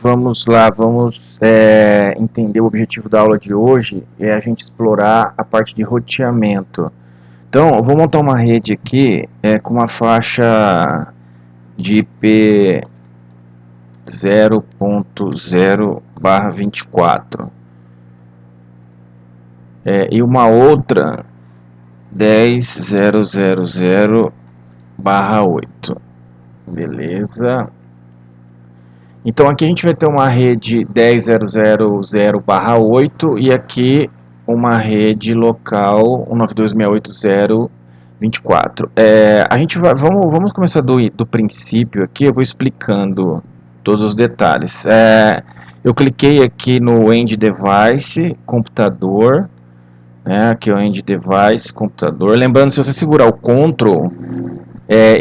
Vamos lá, vamos entender o objetivo da aula de hoje, é a gente explorar a parte de roteamento. Então, eu vou montar uma rede aqui com uma faixa de IP 0.0/24 e uma outra 10.0.0/8. Beleza? Então aqui a gente vai ter uma rede 10.0.0/8 e aqui uma rede local 192.168.0.24. Vamos começar do princípio aqui, eu vou explicando todos os detalhes. Eu cliquei aqui no End Device, computador, aqui é o End Device, computador. Lembrando, se você segurar o Ctrl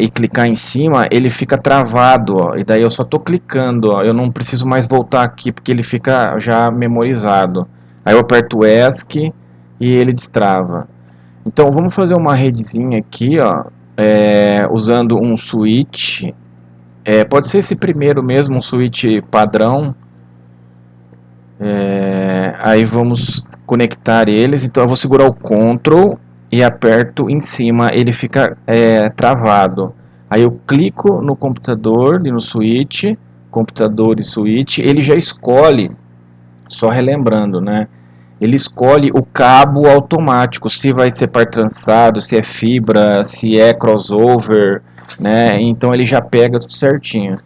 e clicar em cima, ele fica travado, ó, e daí eu só estou clicando, ó, eu não preciso mais voltar aqui porque ele fica já memorizado. Aí eu aperto o ESC e ele destrava. Então vamos fazer uma redezinha aqui, ó, usando um switch, pode ser esse primeiro mesmo, um switch padrão. Aí vamos conectar eles, então eu vou segurar o Ctrl e aperto em cima, ele fica travado. Aí eu clico no computador e no switch, computador e switch, ele já escolhe, só relembrando, né? Ele escolhe o cabo automático, se vai ser par trançado, se é fibra, se é crossover, né? Então ele já pega tudo certinho.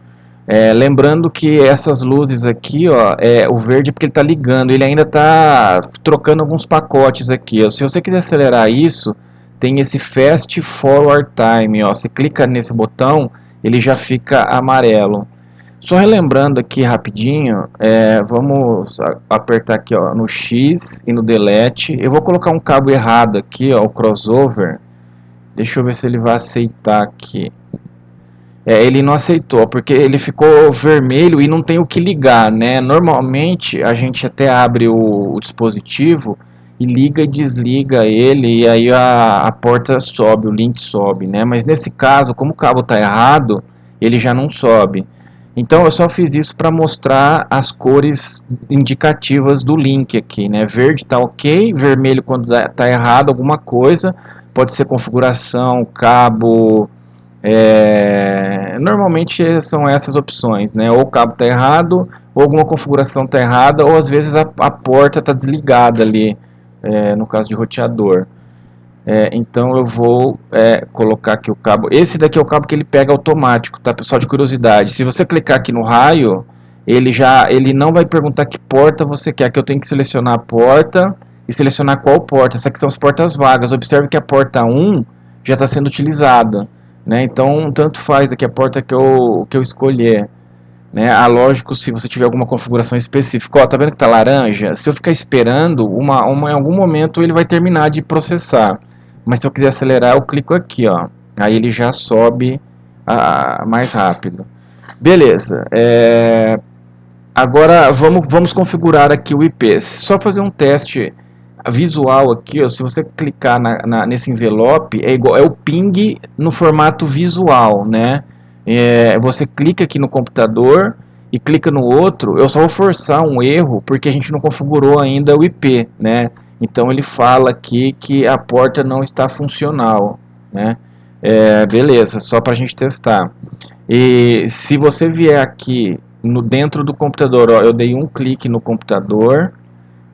Lembrando que essas luzes aqui, ó, o verde é porque ele está ligando, ele ainda está trocando alguns pacotes aqui, ó. Se você quiser acelerar isso, tem esse Fast Forward Time, ó. Você clica nesse botão, ele já fica amarelo. Só relembrando aqui rapidinho, vamos apertar aqui, ó, no X e no Delete. Eu vou colocar um cabo errado aqui, ó, o crossover. Deixa eu ver se ele vai aceitar aqui. Ele não aceitou, porque ele ficou vermelho e não tem o que ligar, né? Normalmente a gente até abre o dispositivo e liga e desliga ele, e aí a porta sobe, o link sobe, né? Mas nesse caso, como o cabo está errado, ele já não sobe. Então eu só fiz isso para mostrar as cores indicativas do link aqui, né? Verde está ok, vermelho quando está errado alguma coisa, pode ser configuração, cabo. Normalmente são essas opções, né? Ou o cabo está errado, ou alguma configuração está errada, ou às vezes a porta está desligada ali, no caso de roteador. Então eu vou colocar aqui o cabo. Esse daqui é o cabo que ele pega automático, tá, pessoal? De curiosidade, se você clicar aqui no raio, ele não vai perguntar que porta você quer, que eu tenho que selecionar a porta e selecionar qual porta. Essas aqui são as portas vagas. Observe que a porta 1 já está sendo utilizada, né? Então tanto faz aqui a porta que eu escolher, né? Lógico, se você tiver alguma configuração específica, ó, tá vendo que tá laranja? Se eu ficar esperando, em algum momento ele vai terminar de processar. Mas se eu quiser acelerar, eu clico aqui, ó. Aí ele já sobe mais rápido. Beleza. Agora vamos configurar aqui o IP. Só fazer um teste visual aqui, ó. Se você clicar nesse envelope, é o ping no formato visual, né? Você clica aqui no computador e clica no outro. Eu só vou forçar um erro porque a gente não configurou ainda o IP, né? Então ele fala aqui que a porta não está funcional, né? Beleza, só para a gente testar. E se você vier aqui dentro do computador, ó, eu dei um clique no computador,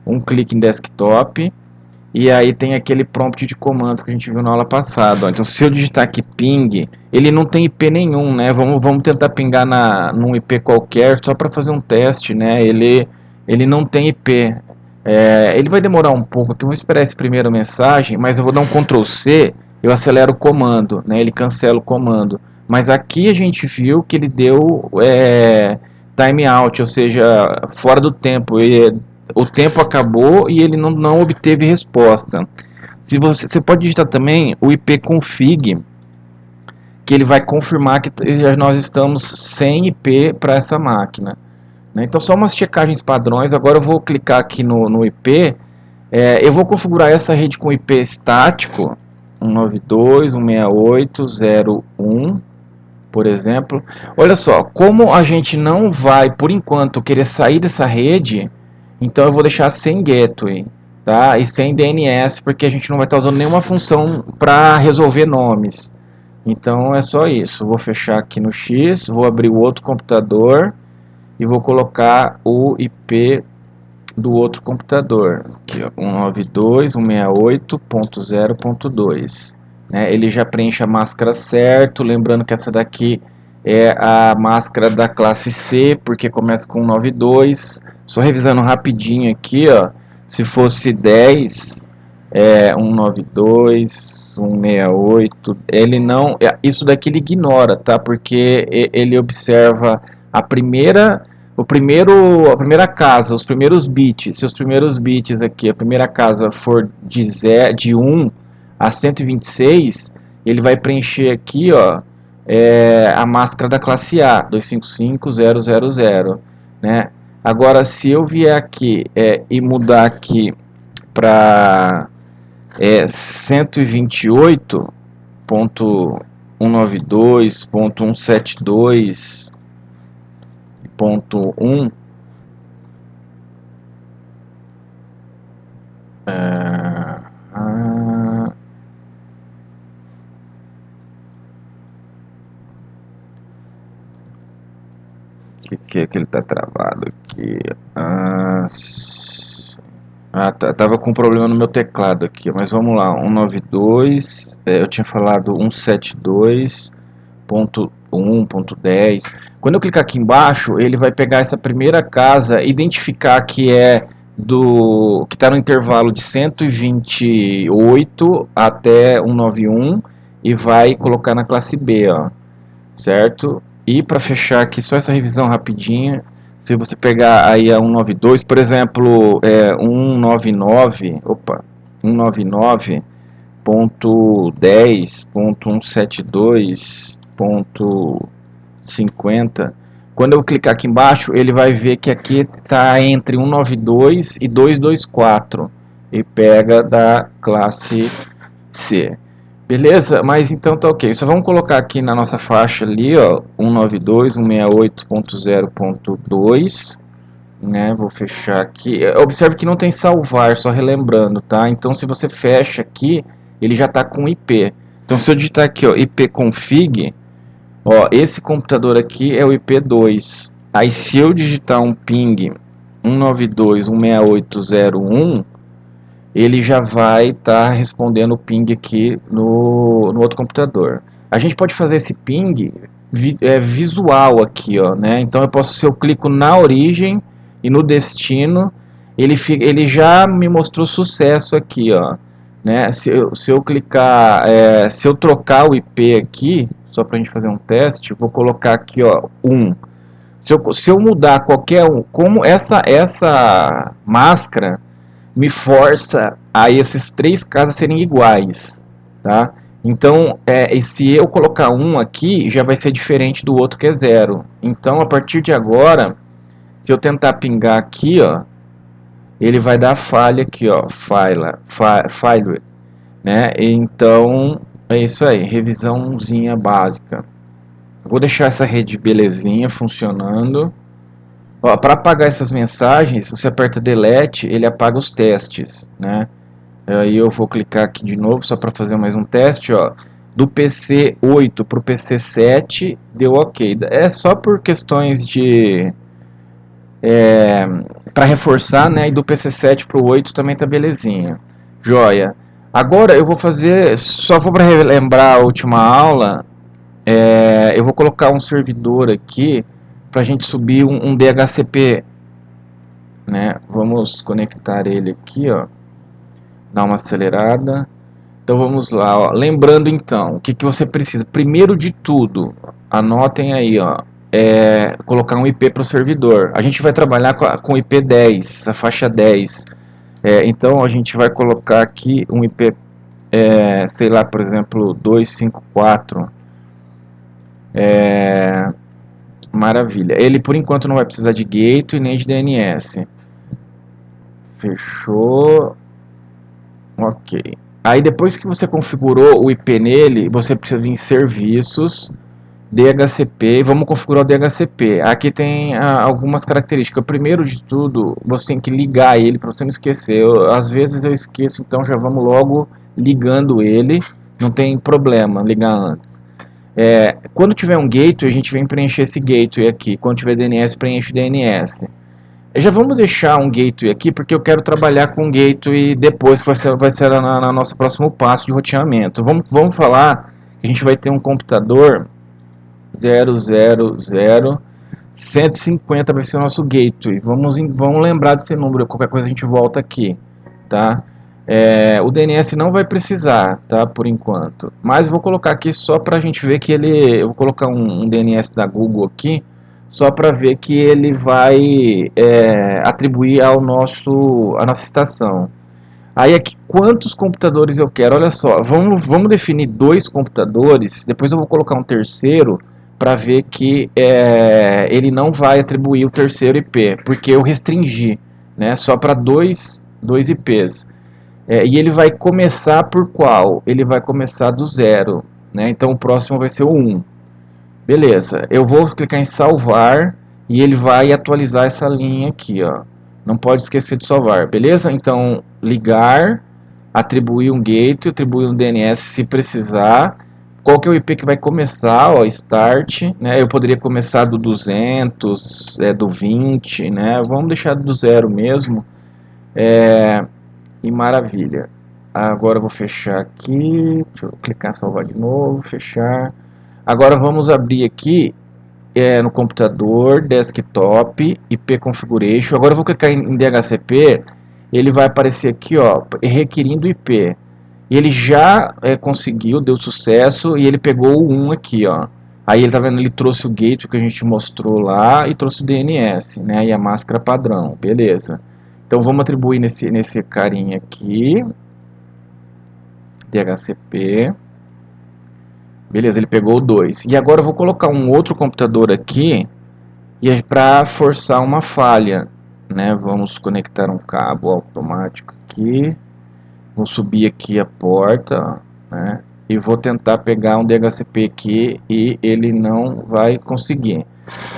um clique em desktop, e aí tem aquele prompt de comandos que a gente viu na aula passada, ó. Então se eu digitar aqui ping, ele não tem IP nenhum, né? Vamos tentar pingar num IP qualquer, só para fazer um teste, né? Ele não tem IP. Ele vai demorar um pouco aqui, eu vou esperar essa primeira mensagem, mas eu vou dar um Ctrl C, eu acelero o comando, né? Ele cancela o comando. Mas aqui a gente viu que ele deu timeout, ou seja, fora do tempo. O tempo acabou e ele não obteve resposta. Se você pode digitar também o ipconfig, que ele vai confirmar que nós estamos sem IP para essa máquina. Então só umas checagens padrões. Agora eu vou clicar aqui no IP. Eu vou configurar essa rede com IP estático 192.168.0.1. por exemplo. Olha só, como a gente não vai, por enquanto, querer sair dessa rede, então eu vou deixar sem gateway, tá? E sem DNS, porque a gente não vai estar usando nenhuma função para resolver nomes. Então é só isso. Vou fechar aqui no X, vou abrir o outro computador e vou colocar o IP do outro computador, aqui, ó, 192.168.0.2. Né? Ele já preenche a máscara certo, lembrando que essa daqui é a máscara da classe C, porque começa com 92. Só revisando rapidinho aqui, ó, se fosse 10, 192, 168, ele não, isso daqui ele ignora, tá? Porque ele observa a primeira a primeira casa, os primeiros bits, se os primeiros bits aqui, a primeira casa for de 1 a 126, ele vai preencher aqui, ó, a máscara da classe A, 255.000, né? Agora, se eu vier aqui e mudar aqui para 128.192.172.1, que é que ele tá travado aqui? Tava com um problema no meu teclado aqui, mas vamos lá, 192, eu tinha falado 172.1.10. Quando eu clicar aqui embaixo, ele vai pegar essa primeira casa, identificar que que está no intervalo de 128 até 191 e vai colocar na classe B, ó, certo? E para fechar aqui só essa revisão rapidinha, se você pegar aí a 192, por exemplo, 199.10.172.50, quando eu clicar aqui embaixo, ele vai ver que aqui está entre 192 e 224 e pega da classe C. Beleza? Mas então tá ok. Só vamos colocar aqui na nossa faixa ali, ó, 192.168.0.2, né? Vou fechar aqui. Observe que não tem salvar, só relembrando, tá? Então se você fecha aqui, ele já está com IP. Então se eu digitar aqui, ó, ipconfig, ó, esse computador aqui é o IP2. Aí se eu digitar um ping 192.168.0.1, ele já vai estar respondendo o ping aqui no outro computador. A gente pode fazer esse ping visual aqui, ó, né? Então se eu clico na origem e no destino, ele já me mostrou sucesso aqui, ó, né? Se eu clicar, se eu trocar o IP aqui, só para a gente fazer um teste, vou colocar aqui, ó, 1. Se eu mudar qualquer um, como essa máscara me força a esses três casos serem iguais, tá? Então, se eu colocar um aqui, já vai ser diferente do outro que é 0. Então, a partir de agora, se eu tentar pingar aqui, ó, ele vai dar falha aqui, ó, file, né? Então, é isso aí, revisãozinha básica. Vou deixar essa rede belezinha funcionando. Para apagar essas mensagens, você aperta delete, ele apaga os testes, né? Aí eu vou clicar aqui de novo só para fazer mais um teste, ó. Do PC 8 para o PC 7 deu ok. É só por questões de para reforçar, né? E do PC 7 para o 8 também tá belezinha. Joia. Agora eu vou fazer, só vou para relembrar a última aula, eu vou colocar um servidor aqui para a gente subir um DHCP, né? Vamos conectar ele aqui, ó. Dar uma acelerada. Então vamos lá, ó. Lembrando então, o que você precisa? Primeiro de tudo, anotem aí, ó, colocar um IP para o servidor. A gente vai trabalhar com IP 10, a faixa 10. Então a gente vai colocar aqui um IP, sei lá, por exemplo, 254. Maravilha. Ele por enquanto não vai precisar de gateway nem de DNS. Fechou. Ok. Aí depois que você configurou o IP nele, você precisa vir em serviços DHCP, vamos configurar o DHCP. Aqui tem algumas características. Primeiro de tudo, você tem que ligar ele para você não esquecer. Às vezes eu esqueço, então já vamos logo ligando ele. Não tem problema ligar antes. Quando tiver um gateway, a gente vem preencher esse gateway aqui. Quando tiver DNS, preenche o DNS. Já vamos deixar um gateway aqui, porque eu quero trabalhar com gateway depois, que vai ser na nosso próximo passo de roteamento. Vamos falar que a gente vai ter um computador 000 150 vai ser o nosso gateway. Vamos lembrar desse número, qualquer coisa a gente volta aqui, tá? O DNS não vai precisar, tá? Por enquanto. Mas vou colocar aqui só para a gente ver que ele... Eu vou colocar um DNS da Google aqui, só para ver que ele vai atribuir a nossa estação. Aí aqui, quantos computadores eu quero? Olha só, vamos definir 2 computadores, depois eu vou colocar um terceiro, para ver que ele não vai atribuir o terceiro IP, porque eu restringi, né, só para dois IPs. E ele vai começar por qual? Ele vai começar do 0, né, então o próximo vai ser o 1. Beleza, eu vou clicar em salvar e ele vai atualizar essa linha aqui, ó. Não pode esquecer de salvar, beleza? Então, ligar, atribuir um gateway, atribuir um DNS se precisar. Qual que é o IP que vai começar, ó, start, né? Eu poderia começar do 200, do 20, né? Vamos deixar do 0 mesmo. E maravilha. Agora eu vou fechar aqui, deixa eu clicar em salvar de novo, fechar. Agora vamos abrir aqui no computador, desktop, IP configuration. Agora eu vou clicar em DHCP, ele vai aparecer aqui, ó, requerindo IP. Ele já conseguiu, deu sucesso, e ele pegou o 1 aqui, ó. Aí ele tá vendo, ele trouxe o gateway que a gente mostrou lá e trouxe o DNS, né? E a máscara padrão, beleza. Então vamos atribuir nesse carinha aqui, DHCP. Beleza, ele pegou o 2. E agora eu vou colocar um outro computador aqui para forçar uma falha, né? Vamos conectar um cabo automático aqui. Vou subir aqui a porta, né? E vou tentar pegar um DHCP aqui e ele não vai conseguir.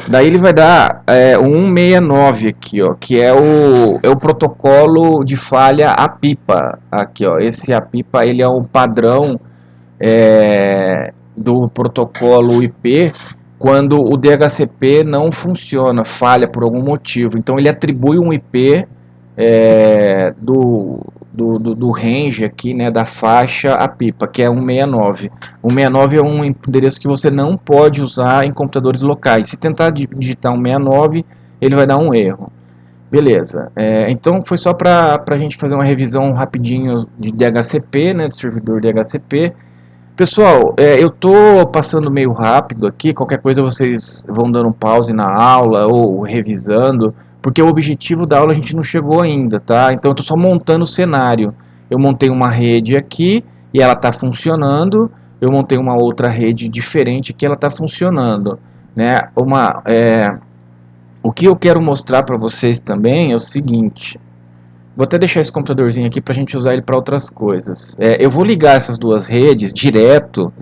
Daí ele vai dar o 169 aqui, ó, que é o protocolo de falha APIPA. Aqui, ó, esse APIPA ele é um padrão do protocolo IP quando o DHCP não funciona, falha por algum motivo. Então ele atribui um IP do range aqui, né, da faixa APIPA, que é 169. 169 é um endereço que você não pode usar em computadores locais. Se tentar digitar 169, ele vai dar um erro. Beleza, então foi só para a gente fazer uma revisão rapidinho de DHCP, né, do servidor DHCP. Pessoal, eu tô passando meio rápido aqui, qualquer coisa vocês vão dando um pause na aula ou revisando, porque o objetivo da aula a gente não chegou ainda, tá? Então eu tô só montando o cenário. Eu montei uma rede aqui e ela tá funcionando, eu montei uma outra rede diferente que ela tá funcionando, né? O que eu quero mostrar para vocês também é o seguinte. Vou até deixar esse computadorzinho aqui para a gente usar ele para outras coisas. Eu vou ligar essas duas redes direto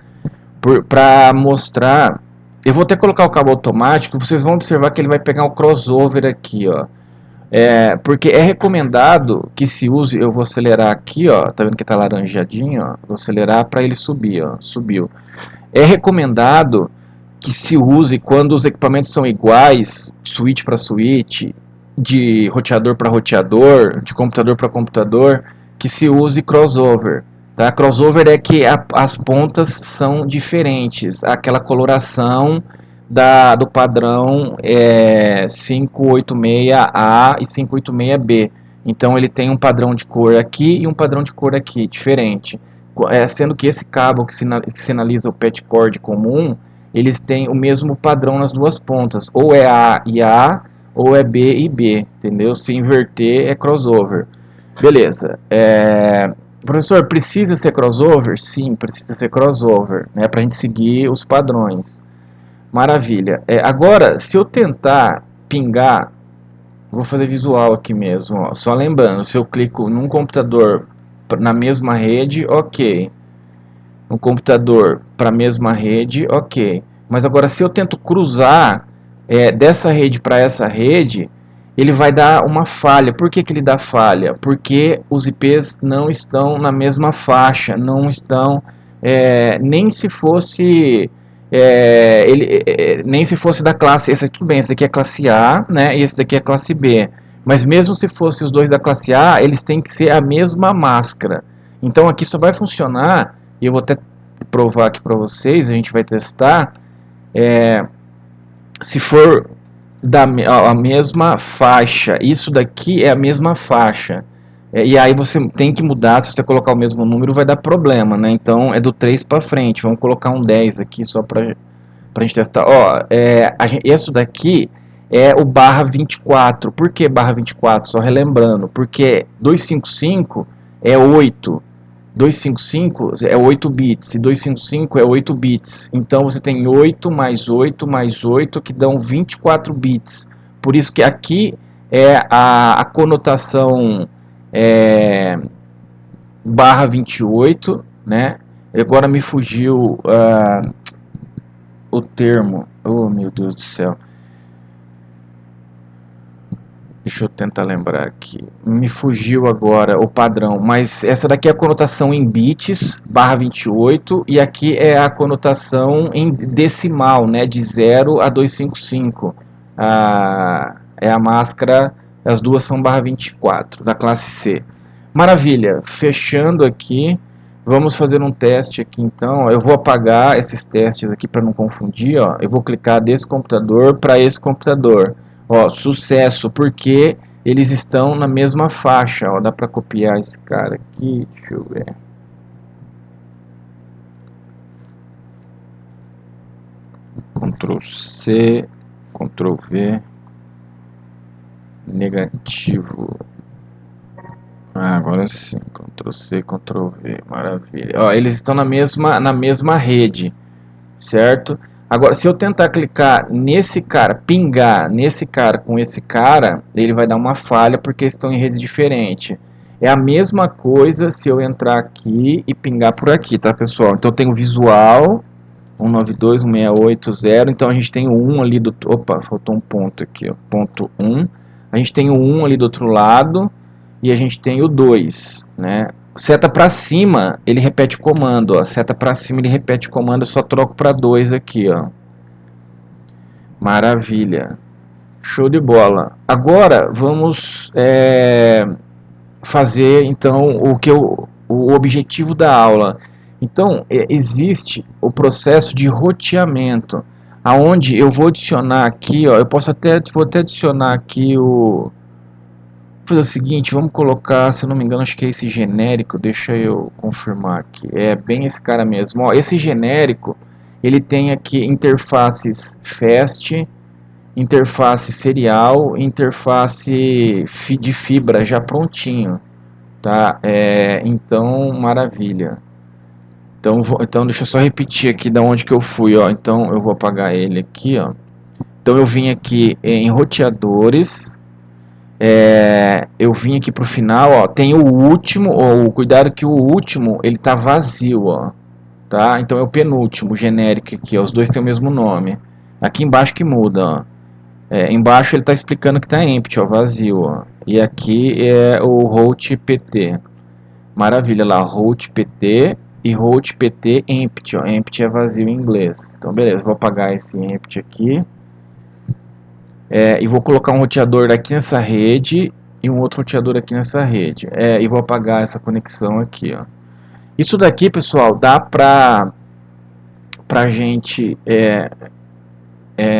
para mostrar. Eu vou até colocar o cabo automático. Vocês vão observar que ele vai pegar o crossover aqui, ó. Porque é recomendado que se use. Eu vou acelerar aqui, ó. Tá vendo que tá laranjadinho, ó? Vou acelerar para ele subir, ó. Subiu. É recomendado que se use quando os equipamentos são iguais, switch para switch, de roteador para roteador, de computador para computador, que se use crossover. Tá? Crossover é que as pontas são diferentes, aquela coloração do padrão 586A e 586B. Então ele tem um padrão de cor aqui e um padrão de cor aqui, diferente. Sendo que esse cabo que sinaliza o patch cord comum, eles têm o mesmo padrão nas duas pontas, ou é A e A, ou é B e B, entendeu? Se inverter é crossover. Beleza. Professor, precisa ser crossover? Sim, precisa ser crossover, né, para a gente seguir os padrões. Maravilha. Agora, se eu tentar pingar, vou fazer visual aqui mesmo, ó, só lembrando, se eu clico num computador na mesma rede, ok. Um computador para a mesma rede, ok. Mas agora, se eu tento cruzar dessa rede para essa rede, ele vai dar uma falha. Por que que ele dá falha? Porque os IPs não estão na mesma faixa, não estão, nem se fosse nem se fosse da classe, esse tudo bem, esse daqui é classe A, né, e esse daqui é classe B. Mas mesmo se fossem os dois da classe A, eles têm que ser a mesma máscara. Então aqui só vai funcionar, e eu vou até provar aqui para vocês, a gente vai testar, se for a mesma faixa. Isso daqui é a mesma faixa. E aí você tem que mudar, se você colocar o mesmo número vai dar problema, né? Então é do 3 para frente. Vamos colocar um 10 aqui só para a gente testar. Ó, isso daqui é o barra 24. Por que barra 24? Só relembrando. Porque 255 é 8. 255 é 8 bits e 255 é 8 bits. Então você tem 8 mais 8 mais 8 que dão 24 bits. Por isso que aqui é a conotação barra 28, né? Agora me fugiu o termo. Oh, meu Deus do céu. Deixa eu tentar lembrar aqui. Me fugiu agora o padrão, mas essa daqui é a conotação em bits, barra 28, e aqui é a conotação em decimal, né, de 0 a 255. É a máscara, as duas são barra 24, da classe C. Maravilha, fechando aqui, vamos fazer um teste aqui então. Eu vou apagar esses testes aqui para não confundir, ó. Eu vou clicar desse computador para esse computador. Ó, sucesso, porque eles estão na mesma faixa. Ó, dá para copiar esse cara aqui, deixa eu ver. Ctrl C, Ctrl V, negativo. Agora sim, Ctrl C, Ctrl V, maravilha. Ó, eles estão na mesma rede, certo? Agora, se eu tentar clicar nesse cara, pingar nesse cara com esse cara, ele vai dar uma falha porque estão em redes diferentes. É a mesma coisa se eu entrar aqui e pingar por aqui, tá, pessoal? Então eu tenho visual 192.168.0, então a gente tem o 1 ali do... Opa, faltou um ponto aqui, ó, ponto 1. A gente tem o 1 ali do outro lado e a gente tem o 2, né? Seta para cima, ele repete o comando, ó. Seta para cima, ele repete o comando, eu só troco para 2 aqui, ó. Maravilha. Show de bola. Agora, vamos fazer, então, o objetivo da aula. Então, existe o processo de roteamento, aonde eu vou adicionar aqui, ó, vou até adicionar aqui fazer o seguinte, vamos colocar, se eu não me engano, acho que é esse genérico, deixa eu confirmar aqui, é bem esse cara mesmo, ó, esse genérico, ele tem aqui interfaces FAST, interface serial, interface de fibra já prontinho, tá? Então, maravilha. Então deixa eu só repetir aqui da onde que eu fui, ó, então eu vou apagar ele aqui, ó. Então eu vim aqui em roteadores, eu vim aqui pro final, ó, tem o último, ó, cuidado que o último ele tá vazio, ó, tá? Então é o penúltimo, o genérico aqui, ó, os dois têm o mesmo nome. Aqui embaixo que muda, ó. Embaixo ele tá explicando que tá empty, ó, vazio, ó. E aqui é o route pt. Maravilha lá, route pt e route pt empty, ó. Empty é vazio em inglês. Então beleza, vou apagar esse empty aqui. E vou colocar um roteador aqui nessa rede e um outro roteador aqui nessa rede. E vou apagar essa conexão aqui, ó. Isso daqui, pessoal, dá pra gente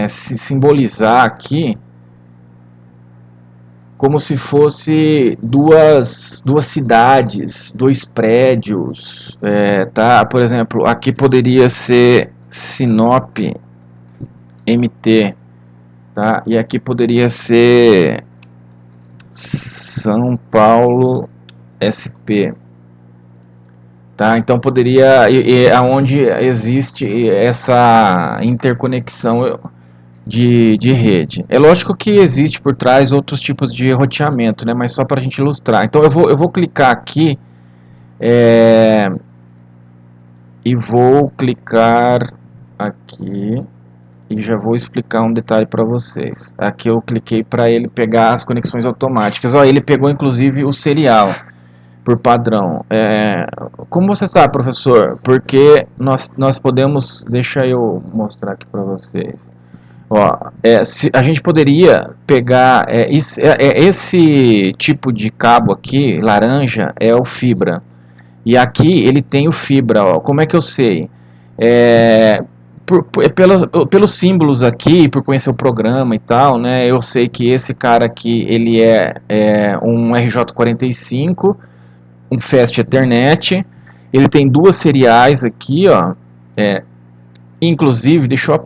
se simbolizar aqui como se fosse duas cidades, dois prédios, tá? Por exemplo, aqui poderia ser Sinop MT, tá? E aqui poderia ser São Paulo SP, tá? Então poderia, aonde existe essa interconexão de rede. É lógico que existe por trás outros tipos de roteamento, né? Mas só para a gente ilustrar. Então eu vou clicar aqui e vou clicar aqui e já vou explicar um detalhe para vocês. Aqui eu cliquei para ele pegar as conexões automáticas. Ó, ele pegou inclusive o serial por padrão. Como você sabe, professor? Porque nós podemos... Deixa eu mostrar aqui para vocês. Ó, a gente poderia pegar... esse tipo de cabo aqui, laranja, é o fibra. E aqui ele tem o fibra. Ó. Como é que eu sei? Pelos símbolos aqui, por conhecer o programa e tal, né? Eu sei que esse cara aqui, ele é um RJ45, um Fast Ethernet. Ele tem duas seriais aqui, ó. Inclusive, deixa eu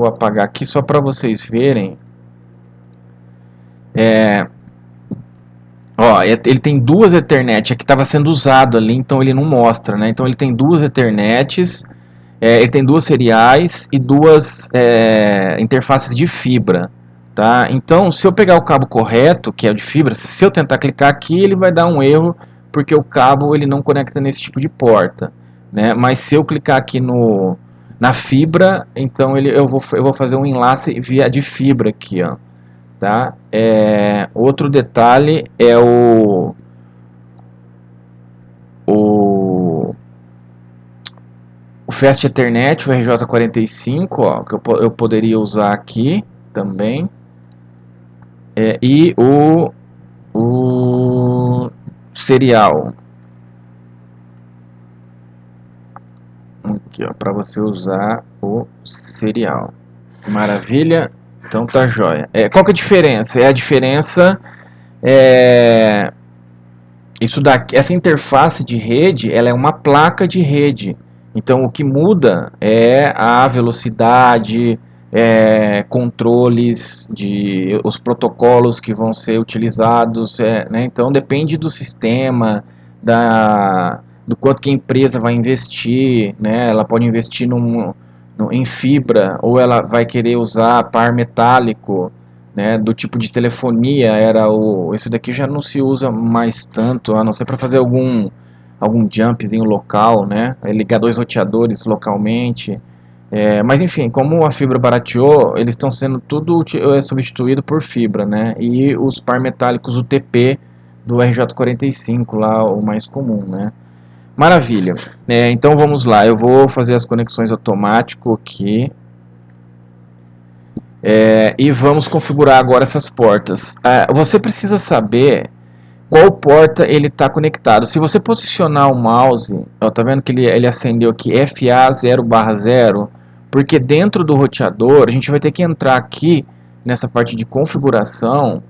apagar aqui só para vocês verem. Ó, ele tem duas Ethernet, aqui estava sendo usado ali, então ele não mostra, né? Então ele tem duas Ethernets, ele tem duas seriais e duas interfaces de fibra, tá? Então, se eu pegar o cabo correto, que é o de fibra, se eu tentar clicar aqui, ele vai dar um erro, porque o cabo ele não conecta nesse tipo de porta, né? Mas se eu clicar aqui na fibra, então eu vou fazer um enlace via de fibra aqui, ó. Tá? Outro detalhe é o Fast Ethernet, o RJ45, ó, que eu poderia usar aqui também, e o serial aqui, ó, para você usar o serial. Maravilha. Então tá jóia. Qual que é a diferença? A diferença isso daqui, essa interface de rede, ela é uma placa de rede. Então o que muda é a velocidade, controles os protocolos que vão ser utilizados, né? Então depende do sistema, do quanto que a empresa vai investir, né? Ela pode investir em fibra, ou ela vai querer usar par metálico, né, do tipo de telefonia. Esse daqui já não se usa mais tanto, a não ser para fazer algum jumpzinho local, né, ligar dois roteadores localmente. Mas enfim, como a fibra barateou, eles estão sendo tudo substituído por fibra, né, e os par metálicos UTP do RJ45 lá, o mais comum, né. Maravilha. Então vamos lá, eu vou fazer as conexões automático aqui. E vamos configurar agora essas portas. Você precisa saber qual porta ele está conectado. Se você posicionar o mouse, ó, tá vendo que ele acendeu aqui FA0/0, porque dentro do roteador a gente vai ter que entrar aqui nessa parte de configuração.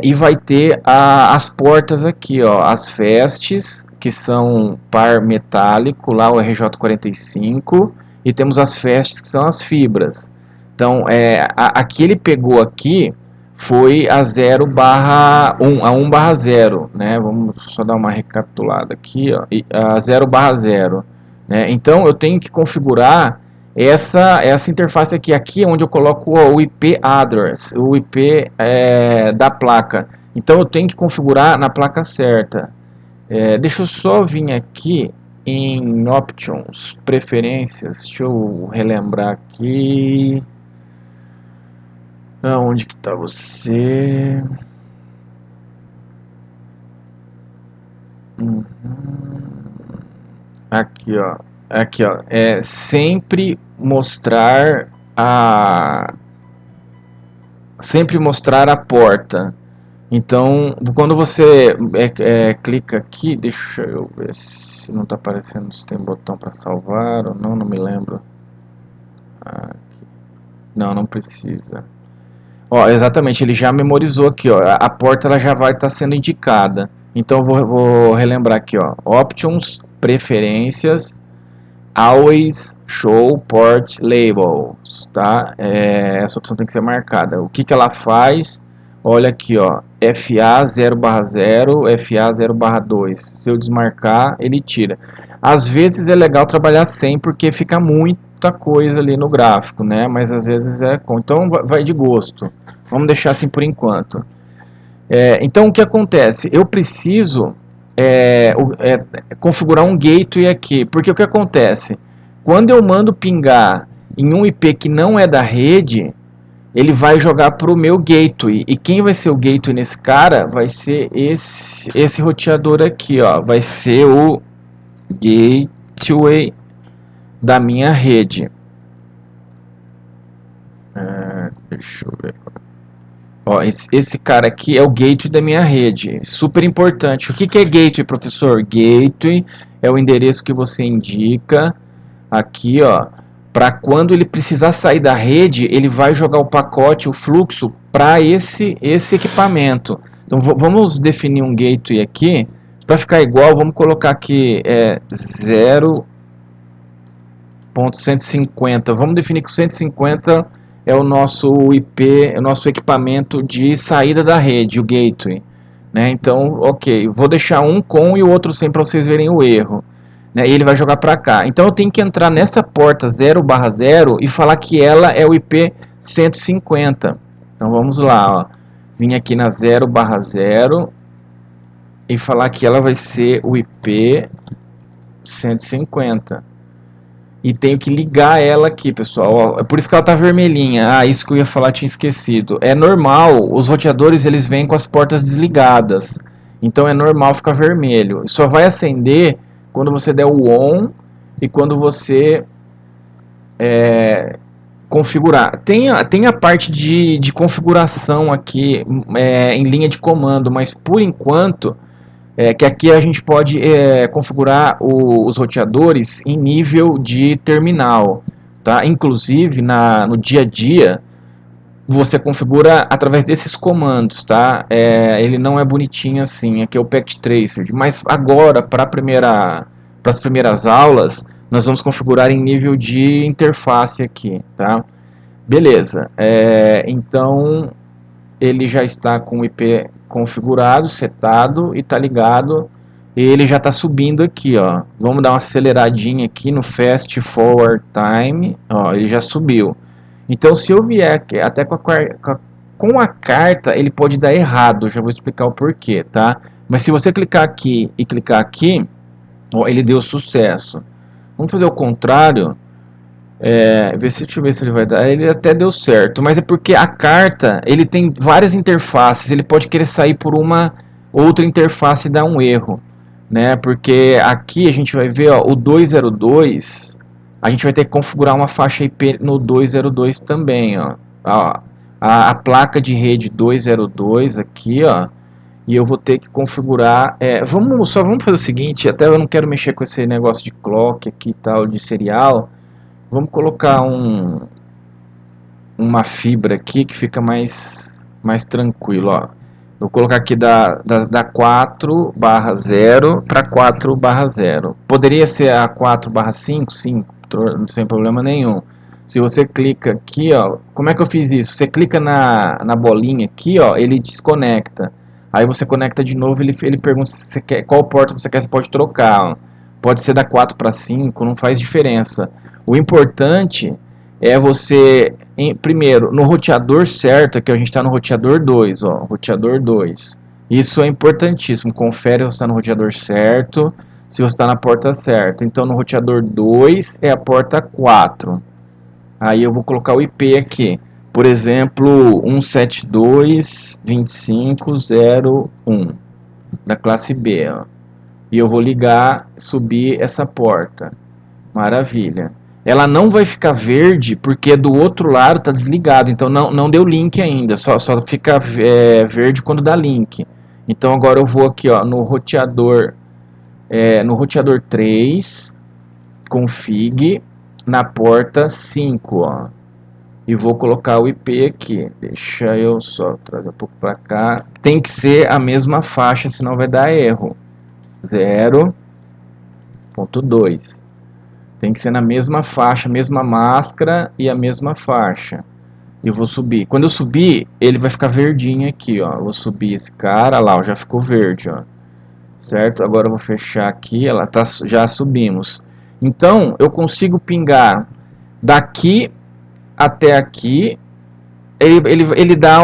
E vai ter as portas aqui, ó, as FASTs, que são par metálico, lá o RJ45, e temos as FASTs, que são as fibras. Então, aqui ele pegou aqui, foi a 0/1, a 1/0, né? Vamos só dar uma recapitulada aqui, ó, a 0/0, né? Então, eu tenho que configurar essa interface aqui é onde eu coloco o IP address, o IP da placa. Então eu tenho que configurar na placa certa. Deixa eu só vir aqui em Options, Preferências. Deixa eu relembrar aqui. Onde que está você? Aqui, ó. Aqui, ó. Sempre mostrar a porta. Então, quando você clica aqui, deixa eu ver se não está aparecendo, se tem botão para salvar ou não me lembro. Aqui. Não precisa. Ó, exatamente, ele já memorizou aqui, ó, a porta ela já vai estar sendo indicada. Então, vou relembrar aqui, ó, Options, Preferências, Always Show Port Labels, tá? Essa opção tem que ser marcada. O que ela faz? Olha aqui, ó, FA0/0, FA0/2. Se eu desmarcar, ele tira. Às vezes é legal trabalhar sem, porque fica muita coisa ali no gráfico, né? Mas às vezes então vai de gosto. Vamos deixar assim por enquanto. Então o que acontece? Eu preciso configurar um gateway aqui, porque o que acontece? Quando eu mando pingar em um IP que não é da rede, ele vai jogar para o meu gateway. E quem vai ser o gateway nesse cara? Vai ser esse roteador aqui, ó. Vai ser o gateway da minha rede. Deixa eu ver. Ó, esse cara aqui é o gateway da minha rede. Super importante. O que é gateway, professor? Gateway é o endereço que você indica aqui, ó, para quando ele precisar sair da rede, ele vai jogar o pacote, o fluxo, para esse equipamento. Então vamos definir um gateway aqui. Para ficar igual, vamos colocar aqui 0.150. Vamos definir que o 150 é o nosso IP, é o nosso equipamento de saída da rede, o gateway. Né? Então, ok, vou deixar um com e o outro sem para vocês verem o erro. Né? E ele vai jogar para cá. Então eu tenho que entrar nessa porta 0/0 e falar que ela é o IP 150. Então vamos lá, ó. Vim aqui na 0/0 e falar que ela vai ser o IP 150. E tenho que ligar ela aqui, pessoal. É por isso que ela tá vermelhinha. Ah, isso que eu ia falar, tinha esquecido. É normal, os roteadores eles vêm com as portas desligadas. Então é normal ficar vermelho. Só vai acender quando você der o on e quando você configurar. Tem a parte de configuração aqui em linha de comando, mas por enquanto que aqui a gente pode configurar os roteadores em nível de terminal, tá? Inclusive no dia a dia você configura através desses comandos, tá? Ele não é bonitinho assim, aqui é o Packet Tracer, mas agora para as primeiras aulas nós vamos configurar em nível de interface aqui, tá? Beleza, então ele já está com o IP configurado, setado e está ligado. E ele já está subindo aqui, ó. Vamos dar uma aceleradinha aqui no Fast Forward Time. Ó, ele já subiu. Então, se eu vier até com a carta, ele pode dar errado. Já vou explicar o porquê, tá? Mas se você clicar aqui e clicar aqui, ó, ele deu sucesso. Vamos fazer o contrário. Deixa eu ver se ele vai dar. Ele até deu certo, mas é porque a carta ele tem várias interfaces. Ele pode querer sair por uma outra interface e dar um erro, né? Porque aqui a gente vai ver, ó, o 202. A gente vai ter que configurar uma faixa IP no 202 também, ó. A placa de rede 202 aqui, ó. E eu vou ter que configurar. Vamos fazer o seguinte. Até eu não quero mexer com esse negócio de clock aqui e tal, de serial. Vamos colocar uma fibra aqui que fica mais tranquilo, ó. Vou colocar aqui da 4/0 para 4/0. Poderia ser a 4/5? Sim, sem problema nenhum. Se você clica aqui, ó, como é que eu fiz isso? Você clica na bolinha aqui, ó, ele desconecta. Aí você conecta de novo, ele pergunta se você quer, qual porta você quer, você pode trocar, ó. Pode ser da 4 para 5, não faz diferença. O importante é você, primeiro, no roteador certo, aqui a gente está no roteador 2, ó, roteador 2. Isso é importantíssimo, confere se você está no roteador certo, se você está na porta certa. Então, no roteador 2 é a porta 4. Aí eu vou colocar o IP aqui, por exemplo, 172.25.0.1, da classe B, ó. E eu vou ligar, subir essa porta. Maravilha. Ela não vai ficar verde porque do outro lado está desligado, então não deu link ainda, só fica verde quando dá link. Então agora eu vou aqui, ó, no roteador 3, config, na porta 5, ó, e vou colocar o IP aqui. Deixa eu só trazer um pouco para cá. Tem que ser a mesma faixa, senão vai dar erro. 0.2. Tem que ser na mesma faixa, mesma máscara e a mesma faixa. Eu vou subir. Quando eu subir, ele vai ficar verdinho aqui, ó. Eu vou subir esse cara, lá, ó, já ficou verde, ó. Certo? Agora eu vou fechar aqui, já subimos. Então, eu consigo pingar daqui até aqui. Ele dá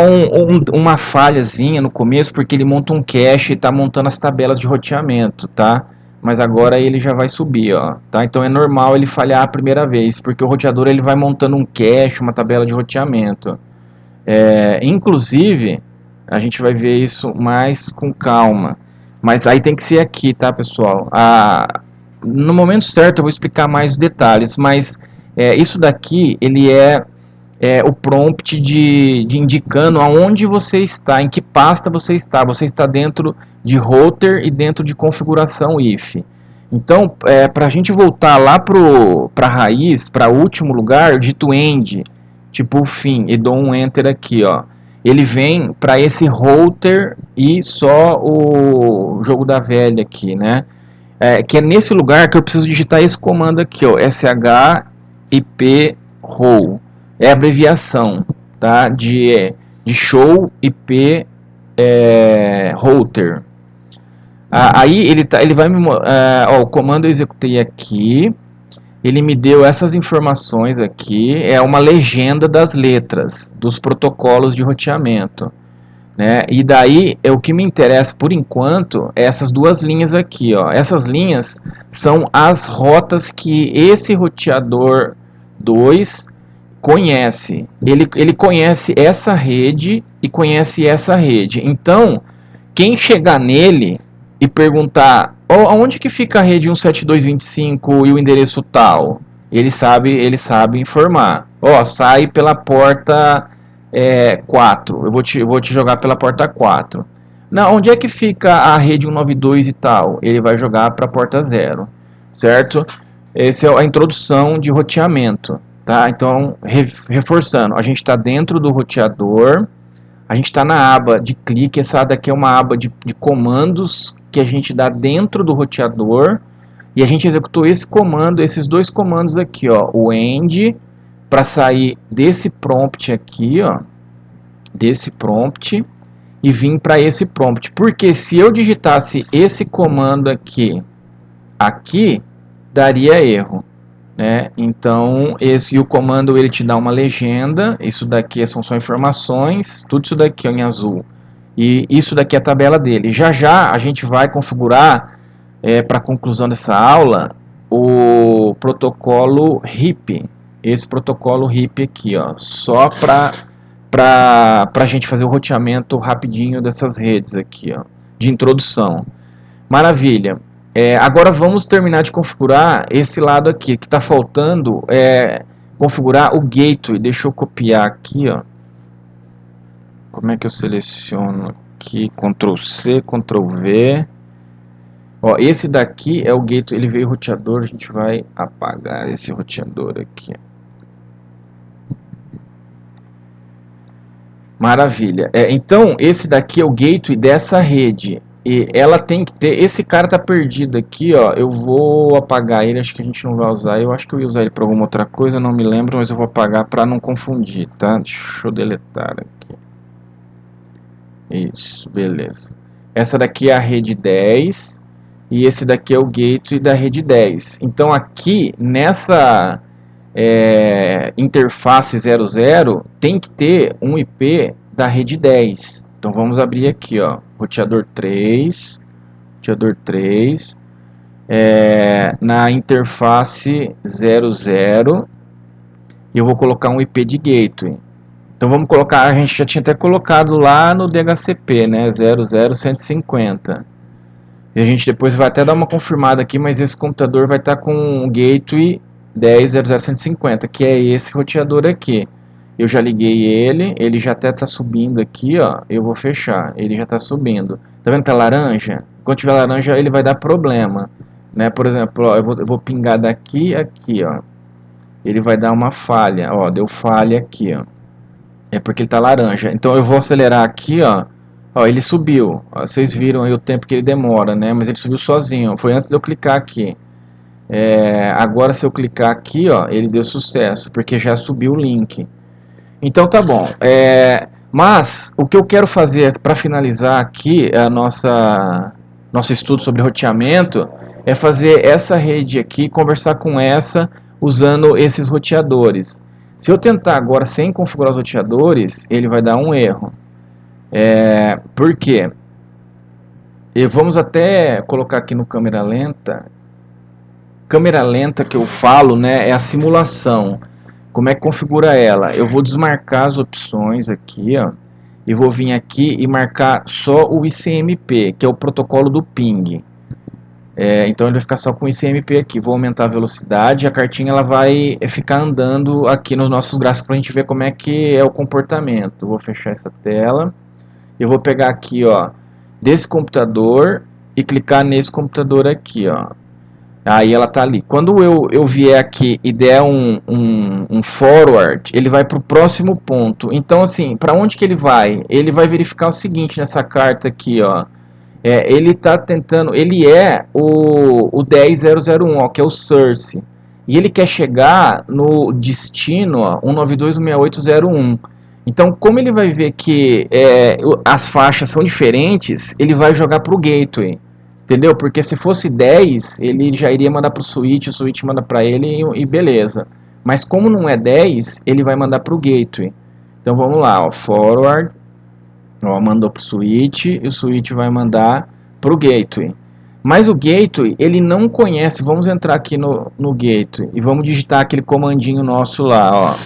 uma falhazinha no começo, porque ele monta um cache e está montando as tabelas de roteamento, tá? mas agora ele já vai subir, ó, tá? Então é normal ele falhar a primeira vez, porque o roteador ele vai montando um cache, uma tabela de roteamento. Inclusive, a gente vai ver isso mais com calma, mas aí tem que ser aqui, tá, pessoal? No momento certo eu vou explicar mais os detalhes, mas isso daqui ele é o prompt de indicando aonde você está, em que pasta você está. Você está dentro de router e dentro de configuração if. Então, para a gente voltar lá para a raiz, para o último lugar, eu digito end, tipo o fim, e dou um enter aqui, ó. Ele vem para esse router e só o jogo da velha aqui, né? Que é nesse lugar que eu preciso digitar esse comando aqui, ó, ship-row. É a abreviação, tá? de show IP router. Aí ele vai me o comando eu executei aqui, ele me deu essas informações aqui, é uma legenda das letras dos protocolos de roteamento, né? E daí o que me interessa por enquanto é essas duas linhas aqui, ó. Essas linhas são as rotas que esse roteador 2 conhece. Ele conhece essa rede e conhece essa rede. Então, quem chegar nele e perguntar aonde que fica a rede 172.25 e o endereço tal, ele sabe informar. Sai pela porta 4. Eu vou te jogar pela porta 4. Não, onde é que fica a rede 192 e tal? Ele vai jogar para a porta 0, certo? Essa é a introdução de roteamento. Tá? Então, reforçando, a gente está dentro do roteador, a gente está na aba de clique, essa daqui é uma aba de comandos que a gente dá dentro do roteador, e a gente executou esse comando, esses dois comandos aqui, ó, o end, para sair desse prompt aqui, ó, desse prompt, e vir para esse prompt, porque se eu digitasse esse comando aqui, daria erro. Né? Então, o comando ele te dá uma legenda, isso daqui são só informações, tudo isso daqui em azul, e isso daqui é a tabela dele. Já a gente vai configurar, para a conclusão dessa aula, o protocolo RIP, esse protocolo RIP aqui, ó, só para a gente fazer o roteamento rapidinho dessas redes aqui, ó, de introdução. Maravilha. Agora vamos terminar de configurar esse lado aqui, que está faltando configurar o gateway. Deixa eu copiar aqui, ó. Como é que eu seleciono aqui? Ctrl C, Ctrl V. Ó, esse daqui é o gateway, ele veio roteador, a gente vai apagar esse roteador aqui. Maravilha. Então, esse daqui é o gateway dessa rede. E ela tem que ter, esse cara tá perdido aqui, ó, eu vou apagar ele, acho que a gente não vai usar, eu acho que eu ia usar ele para alguma outra coisa, não me lembro, mas eu vou apagar para não confundir, tá? Deixa eu deletar aqui. Isso, beleza. Essa daqui é a rede 10, e esse daqui é o gateway da rede 10. Então aqui, nessa interface 00, tem que ter um IP da rede 10. Então vamos abrir aqui, ó, roteador 3, na interface 00, e eu vou colocar um IP de gateway. Então vamos colocar, a gente já tinha até colocado lá no DHCP, né, 00150. E a gente depois vai até dar uma confirmada aqui, mas esse computador vai estar com o gateway 10.00150, que é esse roteador aqui. Eu já liguei ele já até está subindo aqui, ó. Eu vou fechar, ele já está subindo. Tá vendo que tá laranja? Quando tiver laranja, ele vai dar problema, né? Por exemplo, ó, eu vou pingar daqui a aqui, ó. Ele vai dar uma falha, ó. Deu falha aqui, ó. É porque ele tá laranja. Então eu vou acelerar aqui, ó. Ó, ele subiu. Ó, vocês viram aí o tempo que ele demora, né? Mas ele subiu sozinho. Foi antes de eu clicar aqui. Agora se eu clicar aqui, ó, ele deu sucesso, porque já subiu o link. Então tá bom, mas o que eu quero fazer para finalizar aqui nosso estudo sobre roteamento é fazer essa rede aqui, conversar com essa usando esses roteadores. Se eu tentar agora sem configurar os roteadores, ele vai dar um erro. Por quê? E vamos até colocar aqui no câmera lenta. Câmera lenta que eu falo, né, é a simulação. Como é que configura ela? Eu vou desmarcar as opções aqui, ó, e vou vir aqui e marcar só o ICMP, que é o protocolo do ping. Então ele vai ficar só com o ICMP aqui. Vou aumentar a velocidade, a cartinha ela vai ficar andando aqui nos nossos gráficos para a gente ver como é que é o comportamento. Vou fechar essa tela. Eu vou pegar aqui, ó, desse computador e clicar nesse computador aqui, ó. Aí ela tá ali. Quando eu vier aqui e der um forward, ele vai para o próximo ponto. Então, assim, para onde que ele vai? Ele vai verificar o seguinte nessa carta aqui, ó. Ele está tentando, ele é o 10001, ó, que é o source. E ele quer chegar no destino, ó, 192.168.0.1. Então, como ele vai ver que as faixas são diferentes, ele vai jogar para o gateway. Entendeu? Porque se fosse 10, ele já iria mandar para o switch manda para ele e beleza. Mas como não é 10, ele vai mandar para o gateway. Então vamos lá, ó, forward, ó, mandou para o switch e o switch vai mandar para o gateway. Mas o gateway, ele não conhece, vamos entrar aqui no gateway e vamos digitar aquele comandinho nosso lá, ó.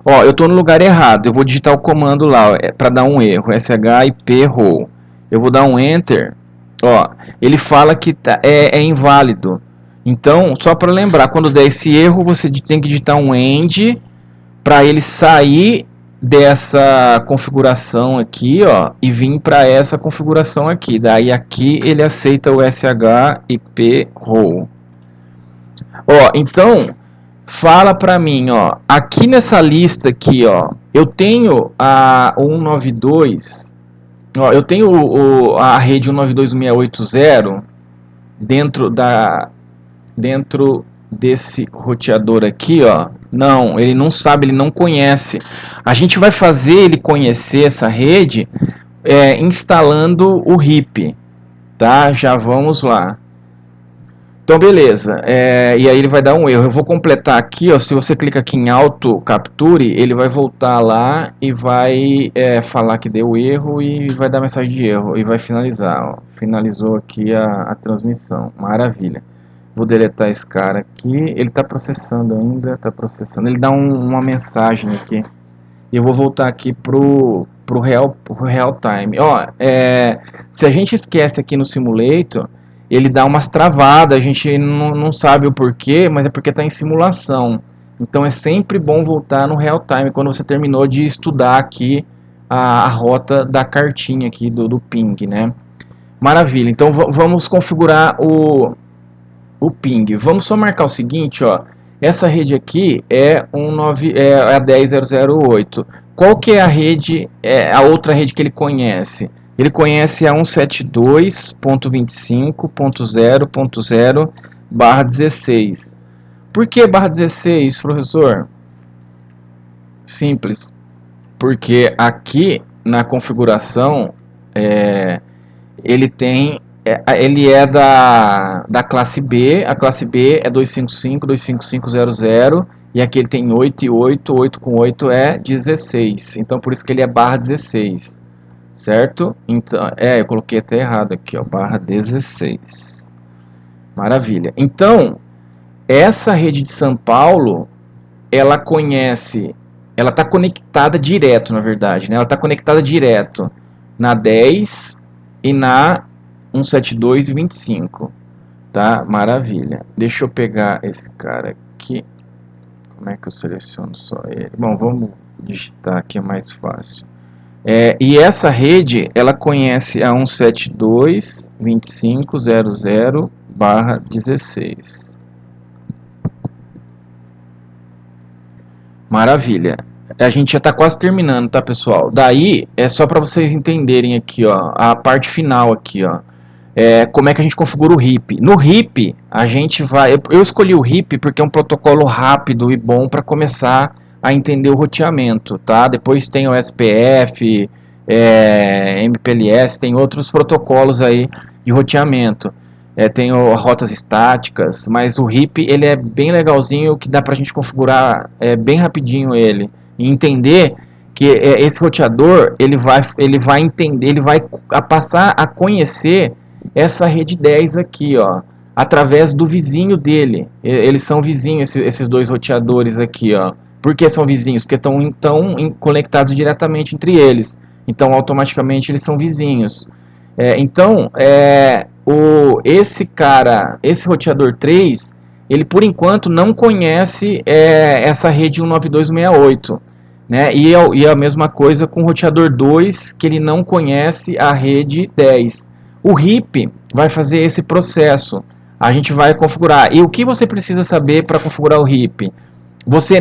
Ó, eu estou no lugar errado, eu vou digitar o comando lá, para dar um erro, ship row. Eu vou dar um enter. Ó, ele fala que é inválido. Então, só para lembrar, quando der esse erro, você tem que digitar um end para ele sair dessa configuração aqui, ó, e vir para essa configuração aqui. Daí aqui ele aceita o ship row. Ó, então fala para mim, ó, aqui nessa lista aqui, ó, eu tenho a 192. Ó, eu tenho a rede 192.168.0 dentro desse roteador aqui, ó. Não, ele não sabe, ele não conhece. A gente vai fazer ele conhecer essa rede instalando o RIP, tá? Já vamos lá. Então, beleza. E aí ele vai dar um erro. Eu vou completar aqui, ó. Se você clica aqui em Auto Capture, ele vai voltar lá e vai falar que deu erro e vai dar mensagem de erro e vai finalizar. Ó. Finalizou aqui a transmissão. Maravilha. Vou deletar esse cara aqui. Ele está processando ainda, está processando. Ele dá uma mensagem aqui. E eu vou voltar aqui pro real time. Ó, se a gente esquece aqui no Simulator, ele dá umas travadas, a gente não sabe o porquê, mas é porque está em simulação. Então é sempre bom voltar no real time, quando você terminou de estudar aqui a rota da cartinha aqui do ping, né? Maravilha, então vamos configurar o ping. Vamos só marcar o seguinte, ó. Essa rede aqui é a 10.0.0.8. Qual que é a rede, a outra rede que ele conhece? Ele conhece a 172.25.0.0/16. Por que /16, professor? Simples. Porque aqui na configuração ele é da classe B. A classe B é 255.255.00 e aqui ele tem 8 e 8. 8 com 8 é 16. Então por isso que ele é /16. Certo? Então, eu coloquei até errado aqui, ó, /16. Maravilha. Então, essa rede de São Paulo, ela conhece, ela está conectada direto, na verdade, né? Ela está conectada direto na 10 e na 172.25, tá? Maravilha. Deixa eu pegar esse cara aqui. Como é que eu seleciono só ele? Bom, vamos digitar aqui, é mais fácil. E essa rede, ela conhece a 172.25.00/16. Maravilha. A gente já está quase terminando, tá, pessoal? Daí, é só para vocês entenderem aqui, ó, a parte final aqui, ó. Como é que a gente configura o RIP. No RIP, a gente vai... Eu escolhi o RIP porque é um protocolo rápido e bom para começar a entender o roteamento, tá? Depois tem o SPF, MPLS, tem outros protocolos aí de roteamento. Tem rotas estáticas, mas o RIP ele é bem legalzinho, que dá pra gente configurar bem rapidinho ele. E entender que esse roteador ele vai entender, ele vai passar a conhecer essa rede 10 aqui, ó, através do vizinho dele. Eles são vizinhos, esses dois roteadores aqui, ó. Por que são vizinhos? Porque estão conectados diretamente entre eles. Então, automaticamente, eles são vizinhos. Esse roteador 3, ele por enquanto não conhece essa rede 192.168. Né? E a mesma coisa com o roteador 2, que ele não conhece a rede 10. O RIP vai fazer esse processo. A gente vai configurar. E o que você precisa saber para configurar o RIP?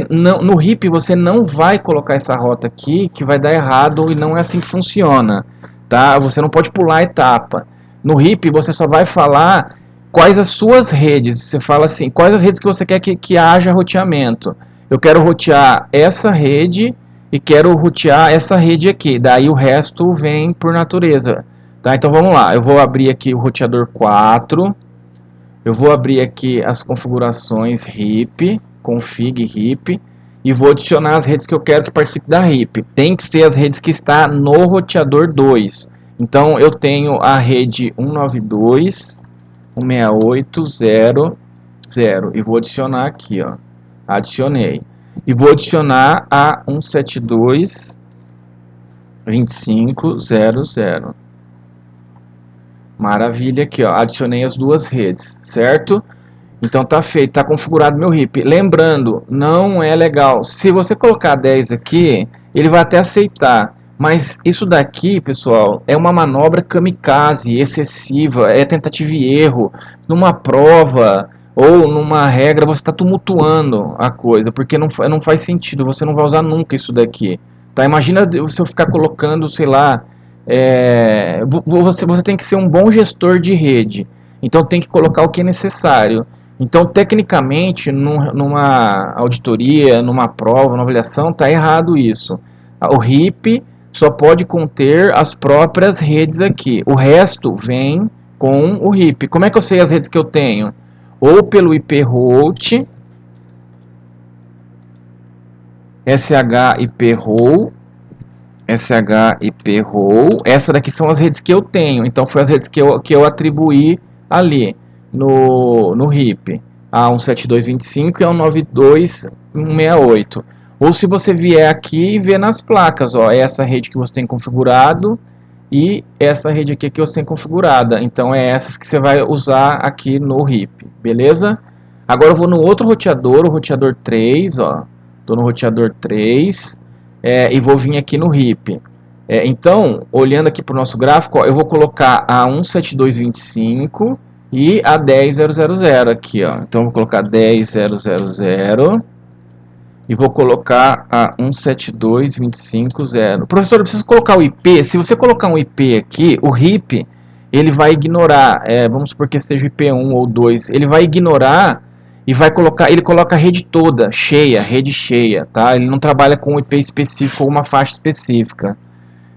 No RIP você não vai colocar essa rota aqui, que vai dar errado e não é assim que funciona. Tá? Você não pode pular a etapa. No RIP você só vai falar quais as suas redes. Você fala assim, quais as redes que você quer que haja roteamento. Eu quero rotear essa rede e quero rotear essa rede aqui. Daí o resto vem por natureza. Tá? Então vamos lá. Eu vou abrir aqui o roteador 4. Eu vou abrir aqui as configurações RIP, config RIP, e vou adicionar as redes que eu quero que participe da RIP. Tem que ser as redes que está no roteador 2. Então eu tenho a rede 192.168.0.0 e vou adicionar aqui, ó. Adicionei. E vou adicionar a 172.25.0.0. Maravilha, aqui, ó. Adicionei as duas redes, certo? Então tá feito, tá configurado meu RIP. Lembrando, não é legal. Se você colocar 10 aqui, ele vai até aceitar. Mas isso daqui, pessoal, é uma manobra kamikaze, excessiva, é tentativa e erro. Numa prova ou numa regra, você está tumultuando a coisa, porque não faz sentido, você não vai usar nunca isso daqui. Tá? Imagina se eu ficar colocando, sei lá, você tem que ser um bom gestor de rede. Então tem que colocar o que é necessário. Então, tecnicamente, numa auditoria, numa prova, numa avaliação, está errado isso. O RIP só pode conter as próprias redes aqui. O resto vem com o RIP. Como é que eu sei as redes que eu tenho? Ou pelo IP route, SHIP row, essa daqui são as redes que eu tenho. Então, foi as redes que eu atribuí ali no RIP. A 172.25 e a 192.168. Ou se você vier aqui e ver nas placas, ó, essa rede que você tem configurado e essa rede aqui que você tem configurada. Então é essas que você vai usar aqui no RIP, beleza? Agora eu vou no outro roteador, o roteador 3, ó. Estou no roteador 3 e vou vir aqui no RIP. Então, olhando aqui para o nosso gráfico, ó, eu vou colocar a 172.25 e a 10.0.0.0 aqui, ó. Então eu vou colocar 10.0.0.0 e vou colocar a 172.25.0. Professor, eu preciso colocar o IP. Se você colocar um IP aqui, o RIP, ele vai ignorar, vamos supor que seja o IP 1 ou 2, ele vai ignorar e vai colocar, ele coloca a rede toda, cheia, rede cheia, tá? Ele não trabalha com um IP específico ou uma faixa específica,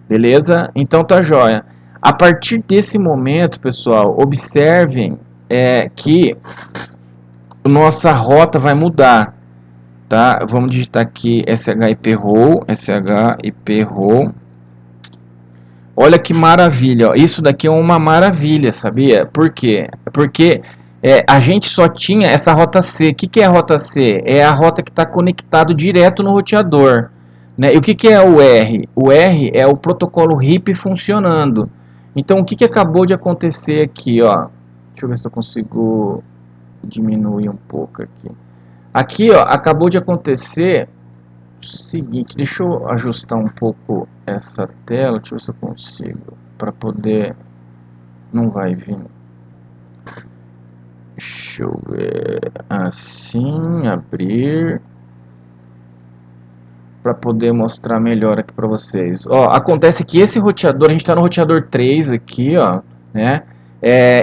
beleza? Então tá jóia. A partir desse momento, pessoal, observem que nossa rota vai mudar. Tá? Vamos digitar aqui SHIP row. Olha que maravilha, ó. Isso daqui é uma maravilha, sabia? Por quê? Porque a gente só tinha essa rota C. O que é a rota C? É a rota que está conectado direto no roteador. Né? E o que é o R? O R é o protocolo RIP funcionando. Então o que acabou de acontecer aqui? Ó? Deixa eu ver se eu consigo diminuir um pouco aqui. Aqui, ó, acabou de acontecer o seguinte, deixa eu ajustar um pouco essa tela, deixa eu ver se eu consigo, para poder, não vai vir, deixa eu ver, assim, abrir, para poder mostrar melhor aqui para vocês. Ó, acontece que esse roteador, a gente está no roteador 3 aqui, ó, né,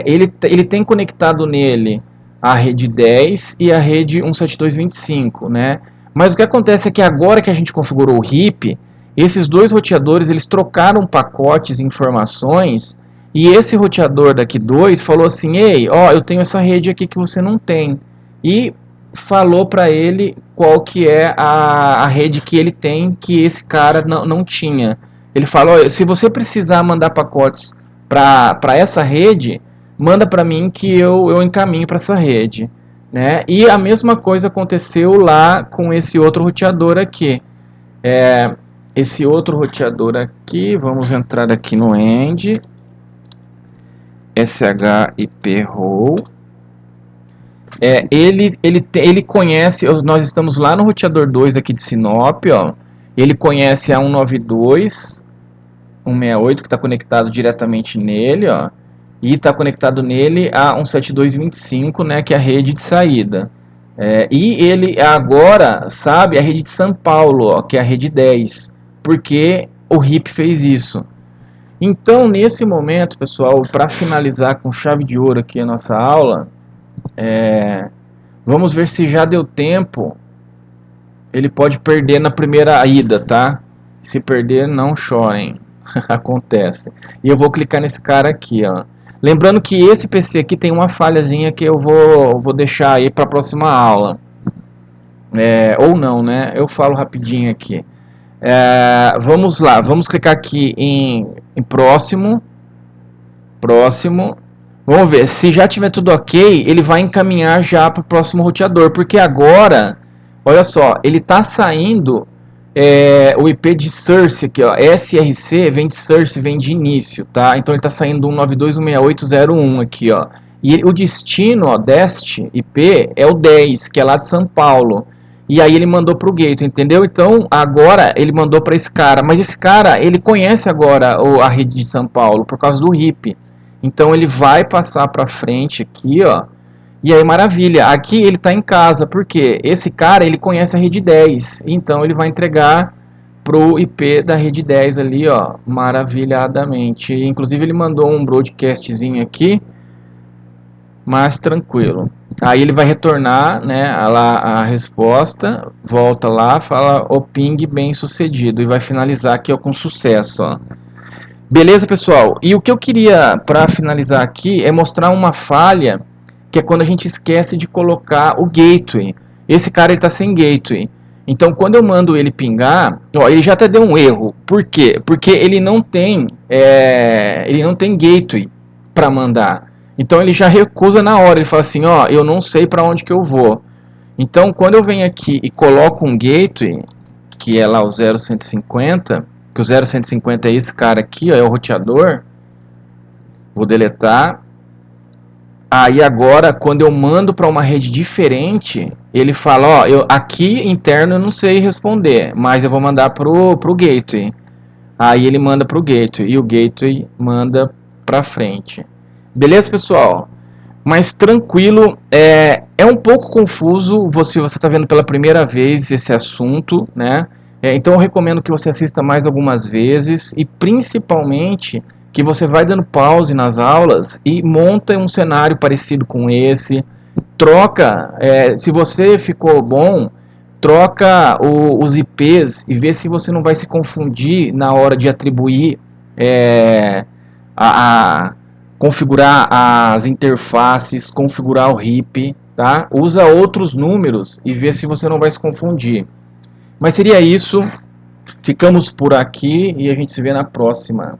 ele tem conectado nele a rede 10 e a rede 172.25, né? Mas o que acontece é que agora que a gente configurou o RIP, esses dois roteadores, eles trocaram pacotes e informações, e esse roteador daqui 2 falou assim, ei, ó, eu tenho essa rede aqui que você não tem. E falou para ele qual que é a rede que ele tem, que esse cara não tinha. Ele falou, olha, se você precisar mandar pacotes para essa rede, manda para mim que eu encaminho para essa rede. Né? E a mesma coisa aconteceu lá com esse outro roteador aqui. Esse outro roteador aqui, vamos entrar aqui no End, SHIP Role. Ele conhece, nós estamos lá no roteador 2 aqui de Sinop, ó. Ele conhece a 192.168 que está conectado diretamente nele, ó, e está conectado nele a 172.25, né, que é a rede de saída. E ele agora sabe a rede de São Paulo, ó, que é a rede 10, porque o RIP fez isso. Então, nesse momento, pessoal, para finalizar com chave de ouro aqui a nossa aula, vamos ver se já deu tempo. Ele pode perder na primeira ida, tá? Se perder, não chorem. Acontece. E eu vou clicar nesse cara aqui, ó. Lembrando que esse PC aqui tem uma falhazinha que eu vou deixar aí para a próxima aula. Ou não, né? Eu falo rapidinho aqui. Vamos lá, vamos clicar aqui em próximo. Próximo. Vamos ver, se já tiver tudo ok, ele vai encaminhar já para o próximo roteador. Porque agora, olha só, ele está saindo o IP de source aqui, ó, SRC vem de source, vem de início, tá? Então ele está saindo 192.168.01 aqui, ó. E o destino, ó, deste IP é o 10, que é lá de São Paulo. E aí ele mandou para o gateway, entendeu? Então agora ele mandou para esse cara, mas esse cara, ele conhece agora a rede de São Paulo por causa do RIP. Então ele vai passar para frente aqui, ó. E aí maravilha, aqui ele está em casa, porque esse cara ele conhece a rede 10, então ele vai entregar pro IP da rede 10 ali, ó, maravilhadamente. Inclusive ele mandou um broadcastzinho aqui, mas tranquilo. Aí ele vai retornar, né, a resposta, volta lá, fala o ping bem sucedido e vai finalizar aqui, ó, com sucesso, ó. Beleza, pessoal? E o que eu queria para finalizar aqui é mostrar uma falha, que é quando a gente esquece de colocar o gateway. Esse cara está sem gateway. Então, quando eu mando ele pingar, ó, ele já até deu um erro. Por quê? Porque ele não tem gateway para mandar. Então, ele já recusa na hora. Ele fala assim, ó, eu não sei para onde que eu vou. Então, quando eu venho aqui e coloco um gateway, que é lá o 0150, que o 0150 é esse cara aqui, ó, é o roteador. Vou deletar. Aí agora, quando eu mando para uma rede diferente, ele fala, ó, aqui interno eu não sei responder, mas eu vou mandar pro gateway. Aí ele manda pro gateway e o gateway manda para frente. Beleza, pessoal? Mas tranquilo, é um pouco confuso você está vendo pela primeira vez esse assunto, né? Então eu recomendo que você assista mais algumas vezes e principalmente que você vai dando pause nas aulas e monta um cenário parecido com esse, troca, se você ficou bom, troca os IPs e vê se você não vai se confundir na hora de atribuir, configurar as interfaces, configurar o RIP, tá? Usa outros números e vê se você não vai se confundir. Mas seria isso, ficamos por aqui e a gente se vê na próxima.